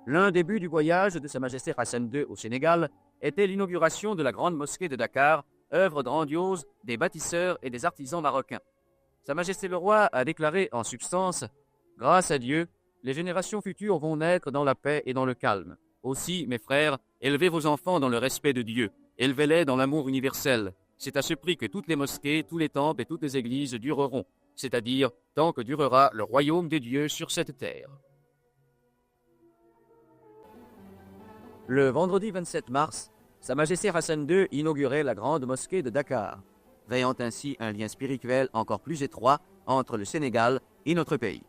L'un des buts du voyage de Sa Majesté Hassan II au Sénégal était l'inauguration de la grande mosquée de Dakar, œuvre grandiose des bâtisseurs et des artisans marocains. Sa Majesté le Roi a déclaré en substance « Grâce à Dieu, les générations futures vont naître dans la paix et dans le calme. Aussi, mes frères, élevez vos enfants dans le respect de Dieu, élevez-les dans l'amour universel. C'est à ce prix que toutes les mosquées, tous les temples et toutes les églises dureront, c'est-à-dire tant que durera le royaume des dieux sur cette terre. » Le vendredi 27 mars, Sa Majesté Hassan II inaugurait la grande mosquée de Dakar, veillant ainsi un lien spirituel encore plus étroit entre le Sénégal et notre pays.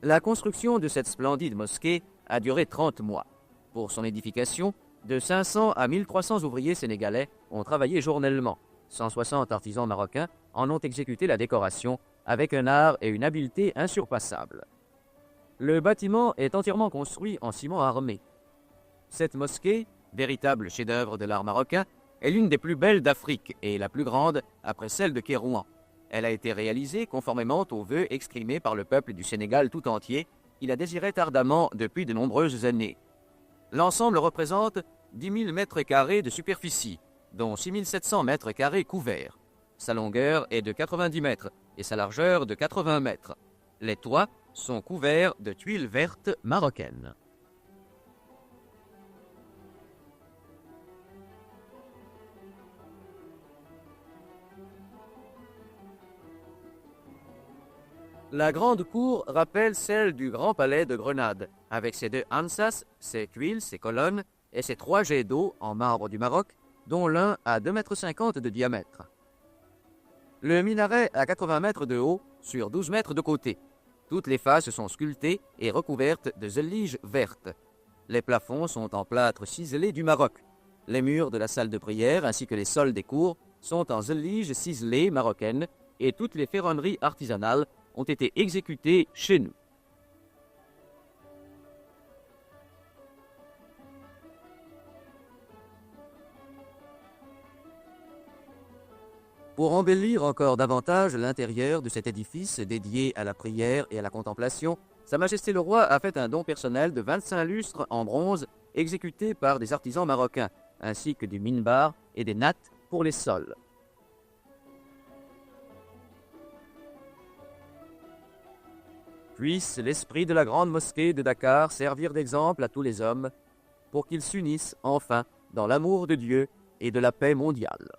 La construction de cette splendide mosquée a duré 30 mois. Pour son édification, de 500 à 1300 ouvriers sénégalais ont travaillé journellement. 160 artisans marocains en ont exécuté la décoration avec un art et une habileté insurpassables. Le bâtiment est entièrement construit en ciment armé. Cette mosquée, véritable chef-d'œuvre de l'art marocain, est l'une des plus belles d'Afrique et la plus grande après celle de Kérouan. Elle a été réalisée conformément aux vœux exprimés par le peuple du Sénégal tout entier, qui la désirait ardemment depuis de nombreuses années. L'ensemble représente 10 000 mètres carrés de superficie, dont 6 700 mètres carrés couverts. Sa longueur est de 90 mètres et sa largeur de 80 mètres. Les toits sont couverts de tuiles vertes marocaines. La grande cour rappelle celle du Grand Palais de Grenade, avec ses deux ansas, ses tuiles, ses colonnes et ses 3 jets d'eau en marbre du Maroc, dont l'un a 2,50 m de diamètre. Le minaret a 80 mètres de haut sur 12 mètres de côté. Toutes les faces sont sculptées et recouvertes de zellige vertes. Les plafonds sont en plâtre ciselé du Maroc. Les murs de la salle de prière ainsi que les sols des cours sont en zellige ciselée marocaine et toutes les ferronneries artisanales ont été exécutés chez nous. Pour embellir encore davantage l'intérieur de cet édifice dédié à la prière et à la contemplation, Sa Majesté le Roi a fait un don personnel de 25 lustres en bronze exécutés par des artisans marocains, ainsi que des minbars et des nattes pour les sols. Puisse l'esprit de la grande mosquée de Dakar servir d'exemple à tous les hommes pour qu'ils s'unissent enfin dans l'amour de Dieu et de la paix mondiale.